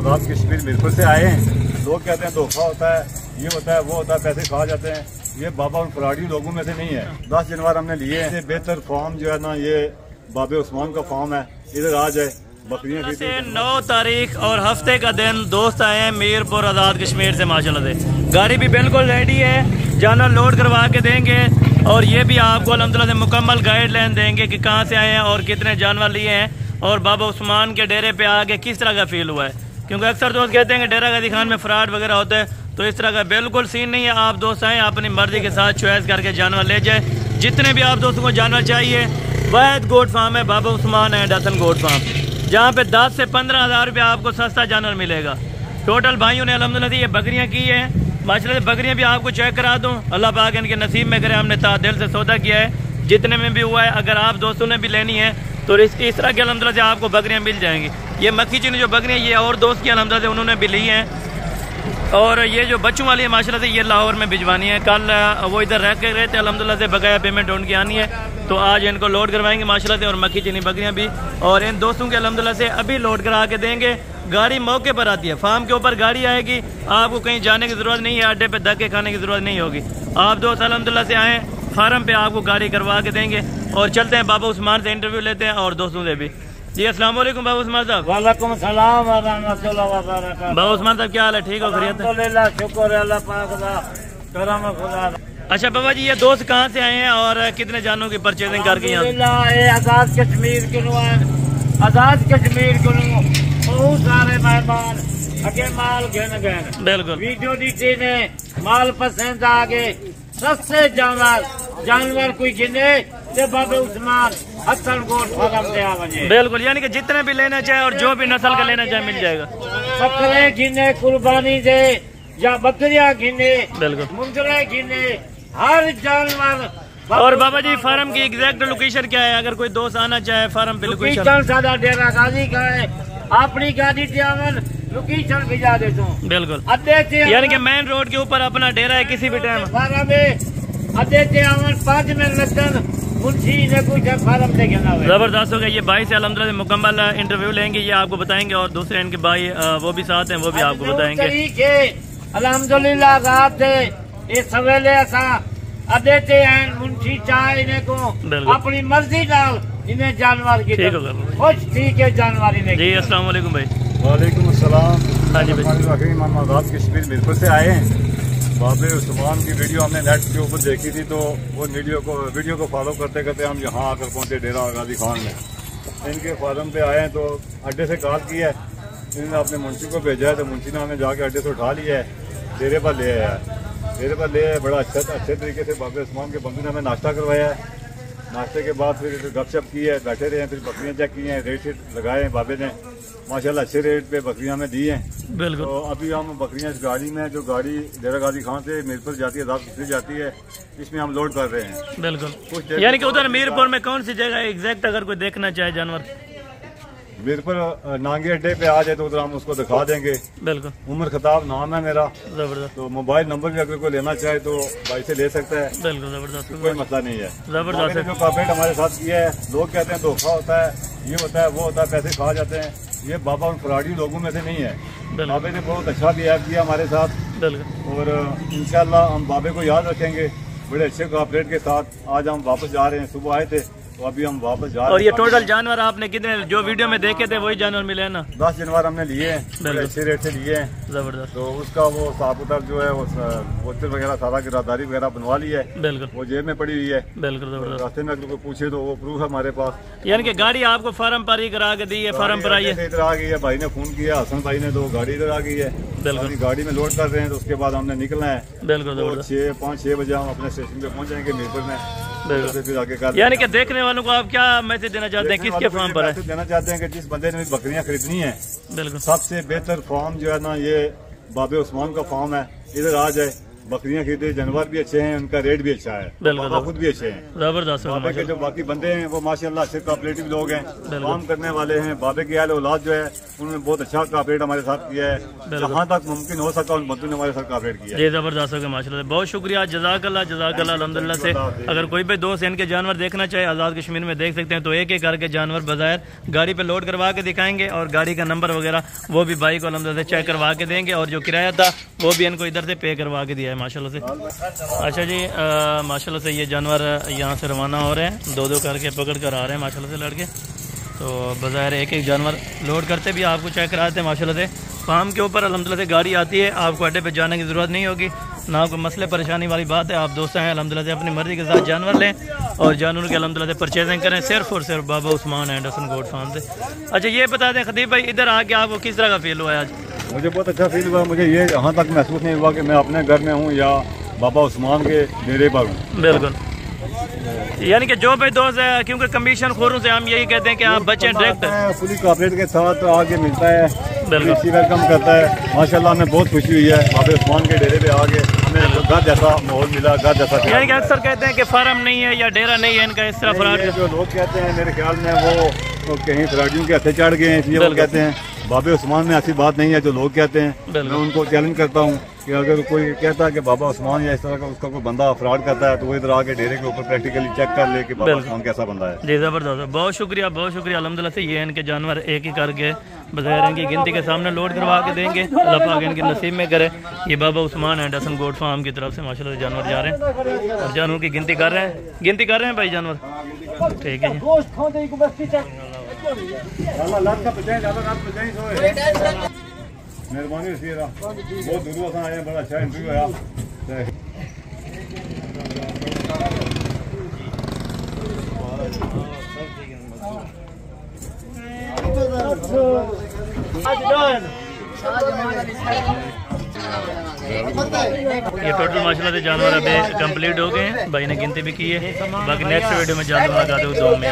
आजाद कश्मीर मीरपुर से आए हैं। लोग कहते हैं धोखा होता है, ये होता है, वो होता है, पैसे खा जाते हैं। ये बाबा उन फराडी लोगों में से नहीं है। 10 जानवर हमने लिए हैं। बेहतर फार्म जो है ना, ये बाबे उस्मान का फार्म है। इधर आ जाए बकरियाँ से 9 तारीख और हफ्ते का दिन दोस्त आए हैं मीरपुर आजाद कश्मीर से माशाल्लाह से। गाड़ी भी बिल्कुल रेडी है, जानवर लोड करवा के देंगे और ये भी आपको अल्हम्दुलिल्लाह से मुकम्मल गाइडलाइन देंगे कि कहाँ से आए हैं और कितने जानवर लिए हैं और बाबा उस्मान के डेरे पे आके किस तरह का फील हुआ है। क्योंकि अक्सर दोस्त कहते हैं कि डेरा गाजी खान में फ्रॉड वगैरह होता है, तो इस तरह का बिल्कुल सीन नहीं है। आप दोस्त आए अपनी मर्जी के साथ चॉइस करके जानवर ले जाए। जितने भी आप दोस्तों को जानवर चाहिए, वैद गोट फार्म है, Baba Usman and Hasan goat farm, जहाँ पे 10 से 15 हज़ार रुपया आपको सस्ता जानवर मिलेगा। टोटल भाइयों ने अल्हम्दुलिल्लाह ये बकरियाँ की हैं माशाल्लाह से। बकरियाँ भी आपको चेक करा दूँ, अल्लाह पाक इनके नसीब में करे। हमने दिल से सौदा किया है, जितने में भी हुआ है। अगर आप दोस्तों ने भी लेनी है तो इस तरह के अल्हम्दुलिल्लाह से आपको बकरियाँ मिल जाएंगी। ये मक्खी चीनी जो बकरियाँ ये और दोस्त की अल्हम्दुलिल्लाह से उन्होंने भी ली हैं। और ये जो बच्चों वाली है माशाल्लाह से ये लाहौर में भिजवानी है। कल वो इधर रह के गए थे अल्हम्दुलिल्लाह से, बकाया पेमेंट उनकी आनी है, तो आज इनको लोड करवाएंगे माशाल्लाह से। और मक्खी चीनी बकरियाँ भी और इन दोस्तों के अल्हम्दुलिल्लाह से अभी लोड करा के देंगे। गाड़ी मौके पर आती है, फार्म के ऊपर गाड़ी आएगी, आपको कहीं जाने की ज़रूरत नहीं है, अड्डे पे धक्के खाने की ज़रूरत नहीं होगी। आप दोस्त अल्हम्दुलिल्लाह से आएँ, फार्म पे आपको गाड़ी करवा के देंगे। और चलते हैं बाबा उस्मान से इंटरव्यू लेते हैं और दोस्तों से भी। जी अस्सलाम वालेकुम बाबा उस्मान साहब। वालेकुम सलाम व रहमतुल्लाह व बरकातहू। बाबा उस्मान साहब क्या हाल है, ठीक हो, खैरियत है? अल्हम्दुलिल्लाह, शुक्र है अल्लाह पाक का, करम खुदा। अच्छा बाबा जी, ये दोस्त कहाँ से आए हैं और कितने जानों की परचेजिंग करके यहाँ? ये आजाद कश्मीर के आजाद कश्मीर को बहुत सारे मेहमान अगे माल घेन गए। बिल्कुल वीडियो नीचे ने माल पसंद आ गए। सस्ते जानवर कोई गिने ते बाबे उस्मान हसन गोट फार्म से आ बने। बिल्कुल, यानी कि जितने भी लेना चाहे और जो भी नस्ल का लेना चाहे मिल जाएगा। बकरे गिने कुर्बानी दे या बकरियां गिने, बिल्कुल मुंगरे गिने, हर जानवर। और बाबा जी फार्म की एग्जैक्ट लोकेशन क्या है, अगर कोई दोस्त आना चाहे फार्म पे? लोकेशन सादा डेरा गाजी का है, अपनी गाड़ी लोकेशन भिजा देता हूँ। बिल्कुल, अड्डे यानी कि मेन रोड के ऊपर अपना डेरा है किसी भी टाइम। अड्डे 5 मिनट लगन मुंशी ने कुछ फार्म से घेना हुआ। जबरदस्त हो गया। ये भाई से अल्हम्दुलिल्लाह मुकम्मल इंटरव्यू लेंगे, ये आपको बताएंगे। और दूसरे इनके भाई वो भी साथ हैं, वो भी आपको बताएंगे। अल्हम्दुलिल्लाह रात ये सवेले असा अड्डे ते हैं, मुंशी चाहे इन्हें को अपनी मर्जी डाल इन्हें जानवर की खुश ठीक है जानवर इन्हें। जी अस्सलाम वालेकुम भाई। वालेकुम अस्सलाम। हाँ जी भाई, आजाद कश्मीर मीरपुर से आए हैं। बाबे उस्मान की वीडियो हमने नेट के ऊपर देखी थी, तो वो वीडियो को फॉलो करते करते हम यहाँ आकर पहुँचे डेरा गाजी खान में। इनके फार्म पे आए हैं तो अड्डे से कॉल किया है, इन्होंने अपने मुंशी को भेजा है, तो मुंशी ने हमें जाके अड्डे से उठा लिया है, डेरे पर ले आया है। डेरे पर ले आया, बड़ा अच्छे तरीके से बाबे उस्मान के बंदे ने हमें नाश्ता करवाया है। नाश्ते के बाद फिर गपशप की है, बैठे रहे हैं, फिर बकरियाँ चेक की हैं, रेट लगाए हैं बाबे ने, माशाल्लाह अच्छे रेट पे बकरियां हमें दी हैं। बिल्कुल। तो अभी हम बकरियां इस गाड़ी में, जो गाड़ी डेरा गाजी खान से मीरपुर जाती है, आजाद कश्मीर जाती है, इसमें हम लोड कर रहे हैं। बिल्कुल, यानी कि उधर मीरपुर में कौन सी जगह एग्जैक्ट अगर कोई देखना चाहे जानवर? मीरपुर नांगे अड्डे पे आ जाए तो उधर हम उसको दिखा देंगे। बिल्कुल। उमर खताब नाम है मेरा। जबरदस्त। तो मोबाइल नंबर भी अगर कोई लेना चाहे तो भाई से ले सकता है। बिल्कुल जबरदस्त, कोई मसला नहीं है। जबरदस्त है। जो कॉपरेट हमारे साथ किया है, लोग कहते हैं धोखा होता है, ये होता है, वो होता है, पैसे खा जाते हैं, ये बाबा उन फराडी लोगों में से नहीं है। बाबे ने बहुत अच्छा बिहेव किया हमारे साथ। बिल्कुल। और इंशाल्लाह हम बाबे को याद रखेंगे बड़े अच्छे कॉपरेट के साथ। आज हम वापस जा रहे हैं, सुबह आए थे तो अभी हम वापस जा रहे हैं। और ये टोटल जानवर आपने कितने जो वीडियो में देखे थे वही जानवर मिले हैं ना? 10 जानवर हमने लिए हैं, बड़े अच्छे रेट से लिए हैं। जबरदस्त। तो उसका वो साफ उतर जो है वो वोचर वगैरह सारा गिरदारी वगैरह बनवा ली है। बिल्कुल, वो जेब में पड़ी हुई है। बिल्कुल जबरदस्त। रास्ते में अगर कोई पूछे तो वो प्रूफ है हमारे पास। यानी कि गाड़ी आपको फार्म पर ही करा के दी है? फार्म पर आई है, इधर आ गई है, भाई ने फोन किया, हसन भाई ने, तो गाड़ी इधर आ गई है। बिल्कुल। गाड़ी में लोड कर रहे हैं, तो उसके बाद हमने निकलना है। बिल्कुल जबरदस्त। 5-6 बजे हम अपने स्टेशन पे पहुंच जाएंगे मीरपुर में। फिर आगे कर, यानी कि देखने वालों को आप क्या मैसेज देना चाहते हैं, किसके फार्म पर है? देना चाहते हैं कि जिस बंदे ने बकरियां खरीदनी है, बिल्कुल सबसे बेहतर फार्म जो है ना, ये बाबे उस्मान का फार्म है। इधर आ जाए, बकरियां खरीदे, जानवर भी अच्छे हैं, उनका रेट भी अच्छा है, बाबा खुद भी अच्छे हैं। जबरदस्त। बाबे के जो बाकी बंदे हैं वो माशाल्लाह अच्छे कोऑपरेटिव लोग हैं, काम करने वाले हैं। बाबे की औलाद जो है उन्होंने बहुत अच्छा कोऑपरेट हमारे साथ किया है, जहाँ तक मुमकिन हो सका उन बंदों ने हमारे साथ कोऑपरेट किया है। जी जबरदस्त हो गया माशाल्लाह, बहुत शुक्रिया, जज़ाकल्लाह जज़ाकल्लाह अल्हम्दुलिल्लाह से। अगर कोई भी दोस्त इनके जानवर देखना चाहे आज़ाद कश्मीर में देख सकते हैं, तो एक एक करके जानवर बज़ाहिर गाड़ी पे लोड करवा के दिखाएंगे और गाड़ी का नंबर वगैरह वो भी भाई को अल्हम्दुलिल्लाह से चेक करवा के देंगे, और जो किराया था वो भी इनको इधर से पे करवा के दिया है माशाल्लाह से। अच्छा जी, माशाल्लाह से ये जानवर यहाँ से रवाना हो रहे हैं, दो दो करके पकड़ कर आ रहे हैं माशाल्लाह से लड़के। तो बज़ाहिर एक एक जानवर लोड करते भी आपको चेक कराते हैं माशाल्लाह से। फार्म के ऊपर अल्हम्दुलिल्लाह से गाड़ी आती है, आपको अड्डे पे जाने की ज़रूरत नहीं होगी, ना कोई मसले परेशानी वाली बात है। आप दोस्त हैं अल्हम्दुलिल्लाह से अपनी मर्ज़ी के साथ जानवर लें और जानवर के अल्हम्दुलिल्लाह से परचेजिंग करें, सिर्फ और सिर्फ बाबा उस्मान एंडरसन गोट फार्म से। अच्छा ये बता दें खतीब भाई, इधर आके आपको किस तरह का फील हुआ आज? मुझे बहुत अच्छा फील हुआ। मुझे ये यहाँ तक महसूस नहीं हुआ कि मैं अपने घर में हूँ या बाबा उस्मान के डेरे पर हूँ। बिल्कुल, यानी कि जो भाई दोस्त है, क्योंकि कमीशन खोरों से हम यही कहते हैं कि आप बच्चे डायरेक्ट फुली कोऑपरेट के साथ आगे मिलता है, वेलकम करता है। माशाल्लाह हमें बहुत खुशी हुई है बाबा उस्मान के डेरे पे आके, हमें घर जैसा माहौल मिला, घर जैसा। यानी कि अक्सर कहते हैं कि फार्म नहीं है या डेरा नहीं है इनका, इस तरह फ्रॉड जो लोग कहते हैं मेरे ख्याल में वो कहीं फ्रॉडियों के हथे चढ़ गए हैं, इसलिए वो कहते हैं। बाबा उस्मान में ऐसी बात नहीं है जो लोग कहते हैं। मैं उनको चैलेंज करता हूँ कि अगर कोई कहता है कि बाबा उस्मान या इस तरह का उसका कोई बंदा फ्रॉड करता है, तो वो इधर आके डेरे के ऊपर प्रैक्टिकली चेक कर ले कि बाबा उस्मान कैसा बंदा है। जी जबरदस्त, बहुत शुक्रिया अल्हम्दुलिल्लाह से। ये इनके जानवर एक ही करके बज़ाहिर इनकी गिनती के सामने लोड करवा के देंगे, अल्लाह पाक इनके नसीब में करे। ये बाबा उस्मान एंडरसन गोट फार्म की तरफ से माशाल्लाह जानवर जा रहे हैं और जानवर की गिनती कर रहे हैं भाई जानवर। ठीक है जी, मेहरबानी बहुत दूर आए हैं, बड़ा अच्छा इंटरव्यू आया। ये टोटल माशाल्लाह से जानवर अभी कंप्लीट हो गए हैं, भाई ने गिनती भी की है। बाकी नेक्स्ट वीडियो में जानवर लगा दो, 2 में।